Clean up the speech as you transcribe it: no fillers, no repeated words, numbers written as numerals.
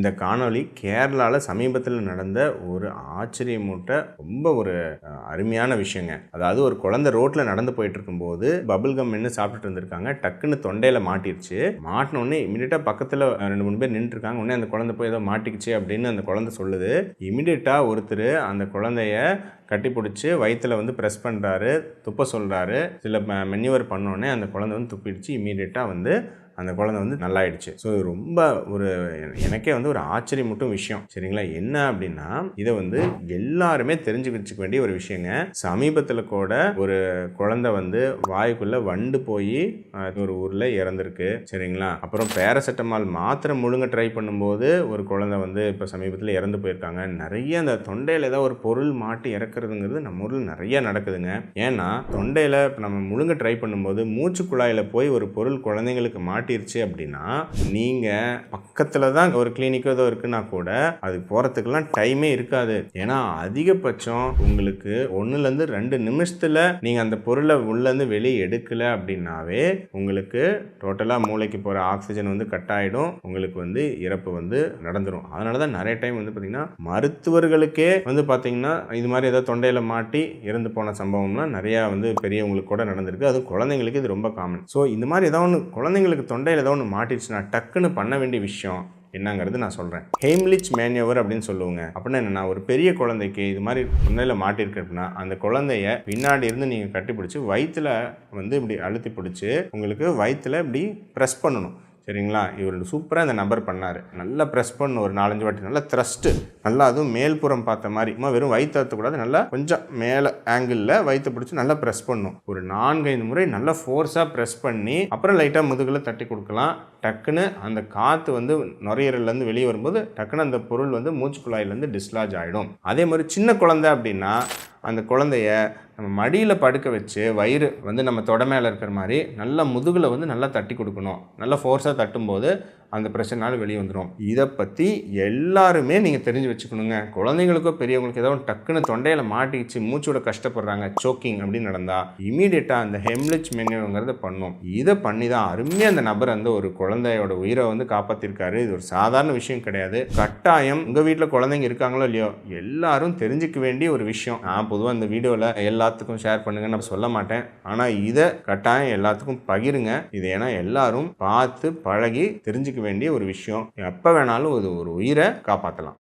இந்த காணொளி கேரளாவில் சமீபத்தில் நடந்த ஒரு ஆச்சரியமூட்ட ரொம்ப ஒரு அருமையான விஷயங்க. அதாவது ஒரு குழந்தை ரோட்டில் நடந்து போயிட்டு இருக்கும்போது பபிள் கம் என்ன சாப்பிட்டுட்டு இருந்திருக்காங்க. டக்குன்னு தொண்டையில் மாட்டிருச்சு. மாட்டின உடனே இமீடியட்டாக பக்கத்தில் 2-3 பேர் நின்று இருக்காங்க. உடனே அந்த குழந்தை போய் ஏதோ மாட்டிக்கிச்சு அப்படின்னு அந்த குழந்தை சொல்லுது. இமீடியட்டாக ஒருத்தர் அந்த குழந்தைய கட்டி பிடிச்சி வயிற்றில் வந்து ப்ரெஸ் பண்ணுறாரு, துப்ப சொல்கிறாரு. சில மென்யூவர் பண்ணோடனே அந்த குழந்தை வந்து துப்பிடுச்சு. இமீடியட்டாக வந்து அந்த குழந்தை வந்து நல்லாயிடுச்சு. ஸோ ரொம்ப ஒரு எனக்கே வந்து ஒரு ஆச்சரியமூட்டும் விஷயம். சரிங்களா? என்ன அப்படின்னா இதை வந்து எல்லாருமே தெரிஞ்சு வச்சுக்க வேண்டிய ஒரு விஷயங்க. சமீபத்தில் கூட ஒரு குழந்தை வந்து வாய்க்குள்ள வண்டு போய் ஒரு ஊரில் இறந்துருக்கு. சரிங்களா? அப்புறம் பேராசிட்டமால் மாத்திரை முழுங்க ட்ரை பண்ணும்போது ஒரு குழந்தை வந்து இப்போ சமீபத்தில் இறந்து போயிருக்காங்க. நிறைய அந்த தொண்டையில் ஏதாவது ஒரு பொருள் மாட்டி இறக்குறதுங்கிறது நம்ம ஊரில் நிறைய நடக்குதுங்க. ஏன்னா தொண்டையில் இப்போ நம்ம முழுங்க ட்ரை பண்ணும்போது மூச்சு குழாயில் போய் ஒரு பொருள் குழந்தைங்களுக்கு மாட்டிருச்சு அப்படின்னா நீங்கள் பக்கத்தில் தான் ஒரு கிளினிக்கோ ஏதோ இருக்குன்னா கூட அது போகிறதுக்கெல்லாம் டைமே இருக்காது. ஏன்னா அதிகபட்சம் உங்களுக்கு 1-2 நிமிஷத்தில் நீங்கள் அந்த பொருளை உள்ளேருந்து வெளியே எடுக்கலை அப்படின்னாவே உங்களுக்கு டோட்டலாக மூளைக்கு போகிற ஆக்சிஜன் வந்து கட் ஆகிடும். உங்களுக்கு வந்து இறப்பு வந்து நடந்துடும். அதனால தான் நிறைய டைம் வந்து பார்த்திங்கன்னா மருத்துவர்களுக்கே வந்து பார்த்திங்கன்னா இது மாதிரி ஏதோ தொண்டையில் மாட்டி இறந்து போன சம்பவம்லாம் நிறையா வந்து பெரியவங்களுக்கு கூட நடந்திருக்கு. அதுவும் குழந்தைங்களுக்கு இது ரொம்ப காமன். ஸோ இந்த மாதிரி ஏதோ ஒன்று குழந்தைங்களுக்கு தொண்டையில் ஏதோ ஒன்று மாட்டிடுச்சுன்னா டக்குன்னு பண்ண வேண்டிய விஷயம் என்னங்கிறது நான் சொல்கிறேன். ஹெய்ம்லிச் மேனியோவர் அப்படின்னு சொல்லுவாங்க. அப்படின்னா என்னென்னா ஒரு பெரிய குழந்தைக்கு இது மாதிரி தொண்டையில் மாட்டிருக்கு அப்படின்னா அந்த குழந்தைய பின்னாடி இருந்து நீங்கள் கட்டி பிடிச்சி வயிற்றில் வந்து இப்படி அழுத்தி பிடிச்சி உங்களுக்கு வயிற்றில் இப்படி ப்ரெஸ் பண்ணணும். சரிங்களா? இவர் சூப்பராக இந்த நபர் பண்ணார். நல்லா ப்ரெஸ் பண்ணணும். ஒரு 4-5 வாட்டி நல்லா த்ரஸ்ட்டு, நல்லா அதுவும் மேல்புறம் பார்த்த மாதிரி வெறும் வயிற்று அழுத்தக்கூடாது. நல்லா கொஞ்சம் மேலே ஆங்கிளில் வயிற்று பிடிச்சி நல்லா ப்ரெஸ் பண்ணணும். ஒரு 4-5 முறை நல்லா ஃபோர்ஸாக ப்ரெஸ் பண்ணி அப்புறம் லைட்டாக முதுகில் தட்டி கொடுக்கலாம். டக்குன்னு அந்த காற்று வந்து நுரையீரல்லேருந்து வெளியே வரும்போது டக்குன்னு அந்த பொருள் வந்து மூச்சு குழாயிலேருந்து டிஸ்லாஜ் ஆகிடும். அதே மாதிரி சின்ன குழந்தை அப்படின்னா அந்த குழந்தைய நம்ம மடியில் படுக்க வச்சு வயிறு வந்து நம்ம தொட மேலே இருக்கிற மாதிரி நல்லா முதுகில் வந்து நல்லா தட்டி கொடுக்கணும். நல்லா ஃபோர்ஸாக தட்டும்போது அந்த பிரச்சனைனால வெளியே வந்துடும். இதை பற்றி எல்லாருமே நீங்கள் தெரிஞ்சு வச்சுக்கணுங்க. குழந்தைங்களுக்கோ பெரியவங்களுக்கு ஏதோ டக்குன்னு தொண்டையில் மாட்டிச்சு மூச்சோட கஷ்டப்படுறாங்க, சோக்கிங் அப்படின்னு நடந்தால் இமீடியட்டாக அந்த ஹெம்லிச் மெனுங்கிறத பண்ணும். இதை பண்ணி தான் அருமையாக அந்த நபர் அந்த ஒரு குழந்தையோட உயிரை வந்து காப்பாற்றிருக்காரு. இது ஒரு சாதாரண விஷயம் கிடையாது. கட்டாயம் உங்கள் வீட்டில் குழந்தைங்க இருக்காங்களோ இல்லையோ எல்லாரும் தெரிஞ்சுக்க வேண்டிய ஒரு விஷயம். நான் பொதுவாக இந்த வீடியோவில் எல்லாத்துக்கும் ஷேர் பண்ணுங்கன்னு நான் சொல்ல மாட்டேன். ஆனால் இதை கட்டாயம் எல்லாத்துக்கும் பகிருங்க. இது ஏன்னா எல்லாரும் பார்த்து பழகி தெரிஞ்சுக்க வேண்டிய ஒரு விஷயம். எப்போ வேணாலும் ஒரு உயிரை காப்பாற்றலாம்.